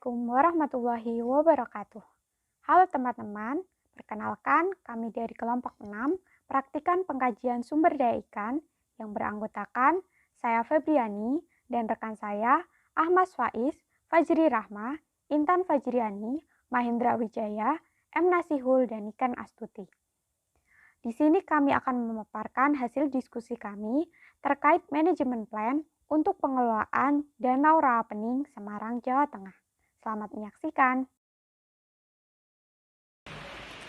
Assalamualaikum warahmatullahi wabarakatuh. Halo teman-teman, perkenalkan kami dari kelompok 6, praktikan pengkajian sumber daya ikan yang beranggotakan saya Febriani dan rekan saya Ahmad Faiz, Fajri Rahma, Intan Fajriani, Mahendra Wijaya, M. Nasihul, dan Ikan Astuti. Di sini kami akan memaparkan hasil diskusi kami terkait manajemen plan untuk pengelolaan Danau Rawapening, Semarang, Jawa Tengah. Selamat menyaksikan.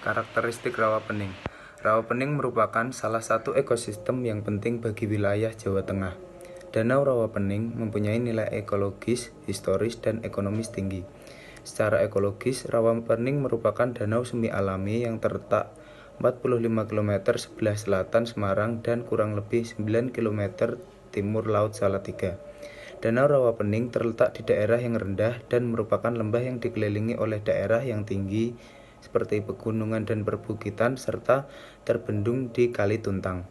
Karakteristik rawapening. Rawapening merupakan salah satu ekosistem yang penting bagi wilayah Jawa Tengah. Danau Rawapening mempunyai nilai ekologis, historis, dan ekonomis tinggi. Secara ekologis, Rawapening merupakan danau semi alami yang terletak 45 km sebelah selatan Semarang dan kurang lebih 9 km timur Laut Salatiga. Danau Rawapening terletak di daerah yang rendah dan merupakan lembah yang dikelilingi oleh daerah yang tinggi seperti pegunungan dan perbukitan serta terbendung di Kali Tuntang.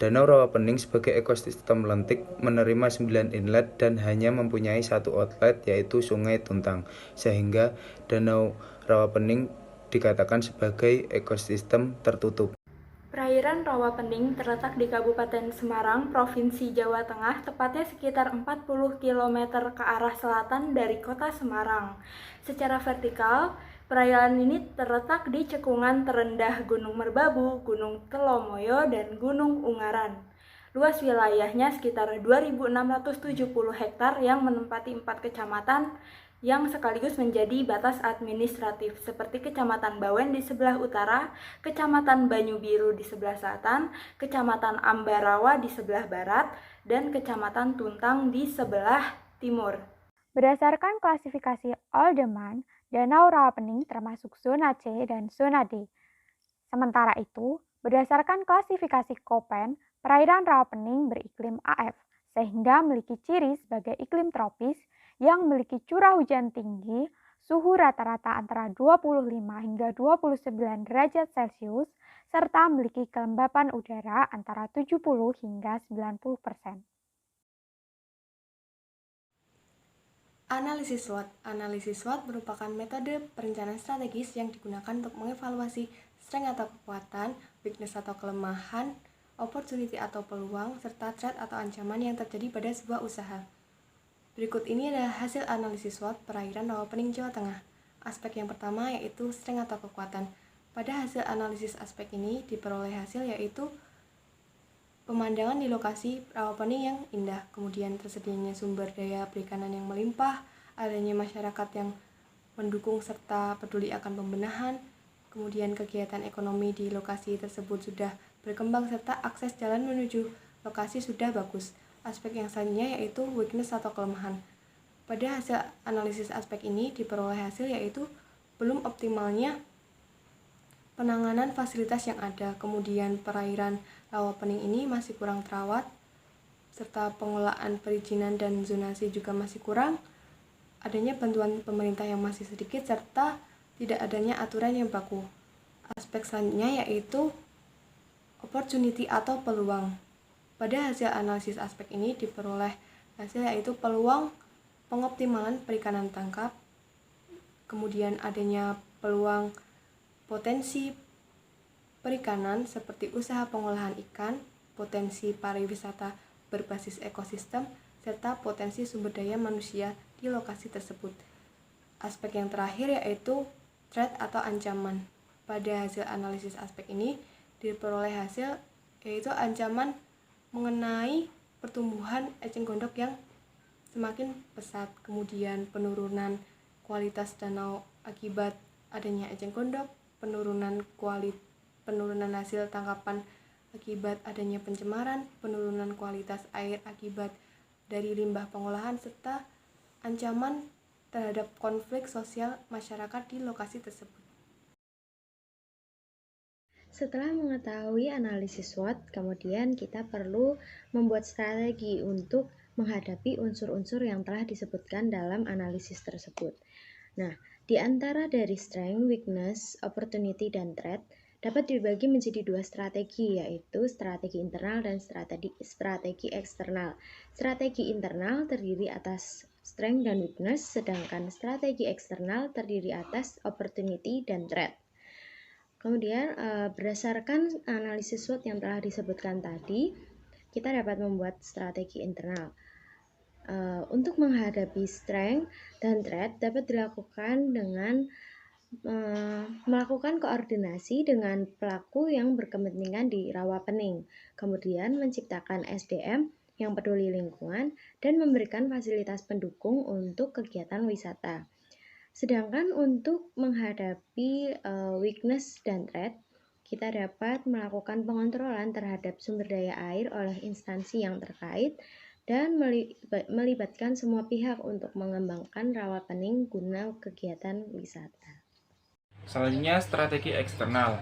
Danau Rawapening sebagai ekosistem lentik menerima 9 inlet dan hanya mempunyai satu outlet yaitu Sungai Tuntang, sehingga Danau Rawapening dikatakan sebagai ekosistem tertutup. Perairan Rawapening terletak di Kabupaten Semarang, Provinsi Jawa Tengah, tepatnya sekitar 40 km ke arah selatan dari kota Semarang. Secara vertikal, perairan ini terletak di cekungan terendah Gunung Merbabu, Gunung Telomoyo, dan Gunung Ungaran. Luas wilayahnya sekitar 2.670 hektar yang menempati 4 kecamatan yang sekaligus menjadi batas administratif seperti Kecamatan Bawen di sebelah utara, Kecamatan Banyubiru di sebelah selatan, Kecamatan Ambarawa di sebelah barat, dan Kecamatan Tuntang di sebelah timur. Berdasarkan klasifikasi Oldeman, Danau Rawapening termasuk zona C dan zona D. Sementara itu, berdasarkan klasifikasi Köppen, perairan Rawapening beriklim AF, sehingga memiliki ciri sebagai iklim tropis yang memiliki curah hujan tinggi, suhu rata-rata antara 25 hingga 29 derajat Celcius, serta memiliki kelembapan udara antara 70 hingga 90%. Analisis SWOT. Analisis SWOT merupakan metode perencanaan strategis yang digunakan untuk mengevaluasi strength atau kekuatan, weakness atau kelemahan, opportunity atau peluang, serta threat atau ancaman yang terjadi pada sebuah usaha. Berikut ini adalah hasil analisis SWOT perairan Rawapening Jawa Tengah. Aspek yang pertama yaitu strength atau kekuatan. Pada hasil analisis aspek ini diperoleh hasil yaitu pemandangan di lokasi Rawapening yang indah, kemudian tersedianya sumber daya perikanan yang melimpah, adanya masyarakat yang mendukung serta peduli akan pembenahan, kemudian kegiatan ekonomi di lokasi tersebut sudah berkembang serta akses jalan menuju lokasi sudah bagus. Aspek yang selanjutnya yaitu weakness atau kelemahan. Pada hasil analisis aspek ini diperoleh hasil yaitu belum optimalnya penanganan fasilitas yang ada, kemudian perairan Rawapening ini masih kurang terawat, serta pengelolaan perizinan dan zonasi juga masih kurang, adanya bantuan pemerintah yang masih sedikit, serta tidak adanya aturan yang baku. Aspek selanjutnya yaitu opportunity atau peluang. Pada hasil analisis aspek ini diperoleh hasil yaitu peluang pengoptimalan perikanan tangkap, kemudian adanya peluang potensi perikanan seperti usaha pengolahan ikan, potensi pariwisata berbasis ekosistem, serta potensi sumber daya manusia di lokasi tersebut. Aspek yang terakhir yaitu threat atau ancaman. Pada hasil analisis aspek ini diperoleh hasil yaitu ancaman mengenai pertumbuhan eceng gondok yang semakin pesat, kemudian penurunan kualitas danau akibat adanya eceng gondok, penurunan hasil tangkapan akibat adanya pencemaran, penurunan kualitas air akibat dari limbah pengolahan, serta ancaman terhadap konflik sosial masyarakat di lokasi tersebut. Setelah mengetahui analisis SWOT, kemudian kita perlu membuat strategi untuk menghadapi unsur-unsur yang telah disebutkan dalam analisis tersebut. Nah, di antara dari strength, weakness, opportunity, dan threat, dapat dibagi menjadi dua strategi, yaitu strategi internal dan strategi eksternal. Strategi internal terdiri atas strength dan weakness, sedangkan strategi eksternal terdiri atas opportunity dan threat. Kemudian berdasarkan analisis SWOT yang telah disebutkan tadi, kita dapat membuat strategi internal. Untuk menghadapi strength dan threat dapat dilakukan dengan melakukan koordinasi dengan pelaku yang berkepentingan di rawa pening, kemudian menciptakan SDM yang peduli lingkungan dan memberikan fasilitas pendukung untuk kegiatan wisata. Sedangkan untuk menghadapi weakness dan threat, kita dapat melakukan pengontrolan terhadap sumber daya air oleh instansi yang terkait dan melibatkan semua pihak untuk mengembangkan rawa pening guna kegiatan wisata. Selanjutnya, strategi eksternal.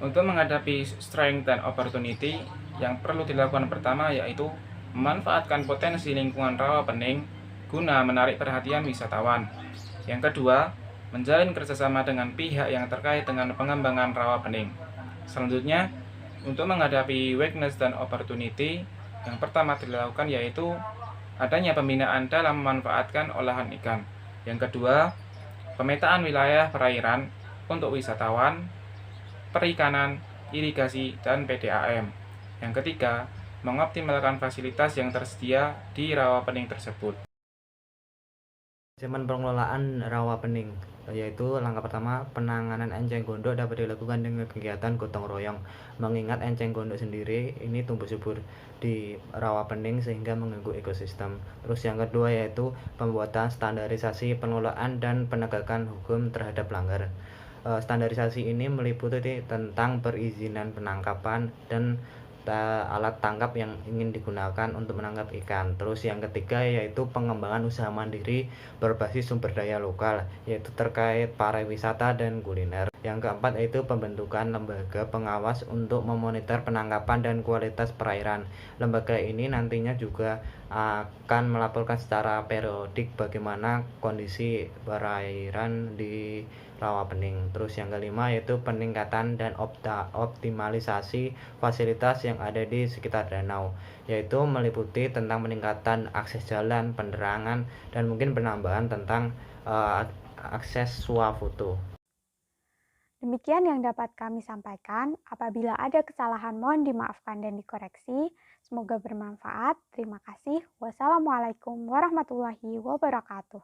Untuk menghadapi strength dan opportunity, yang perlu dilakukan pertama yaitu memanfaatkan potensi lingkungan rawa pening guna menarik perhatian wisatawan. Yang kedua, menjalin kerjasama dengan pihak yang terkait dengan pengembangan rawa pening. Selanjutnya, untuk menghadapi weakness dan opportunity, yang pertama dilakukan yaitu adanya pembinaan dalam memanfaatkan olahan ikan. Yang kedua, pemetaan wilayah perairan untuk wisatawan, perikanan, irigasi, dan PDAM. Yang ketiga, mengoptimalkan fasilitas yang tersedia di rawa pening tersebut. Manajemen pengelolaan rawa pening, yaitu langkah pertama, penanganan enceng gondok dapat dilakukan dengan kegiatan gotong royong. Mengingat enceng gondok sendiri ini tumbuh subur di rawa pening sehingga mengganggu ekosistem. Terus yang kedua yaitu pembuatan standarisasi pengelolaan dan penegakan hukum terhadap pelanggar. Standarisasi ini meliputi tentang perizinan penangkapan dan alat tangkap yang ingin digunakan untuk menangkap ikan. Terus yang ketiga yaitu pengembangan usaha mandiri berbasis sumber daya lokal, yaitu terkait pariwisata dan kuliner. Yang keempat yaitu pembentukan lembaga pengawas untuk memonitor penangkapan dan kualitas perairan. Lembaga ini nantinya juga akan melaporkan secara periodik bagaimana kondisi perairan di rawa pening. Terus yang kelima yaitu peningkatan dan optimalisasi fasilitas yang ada di sekitar danau, yaitu meliputi tentang peningkatan akses jalan, penerangan, dan mungkin penambahan tentang akses swafoto. Demikian yang dapat kami sampaikan. Apabila ada kesalahan mohon dimaafkan dan dikoreksi. Semoga bermanfaat. Terima kasih. Wassalamualaikum warahmatullahi wabarakatuh.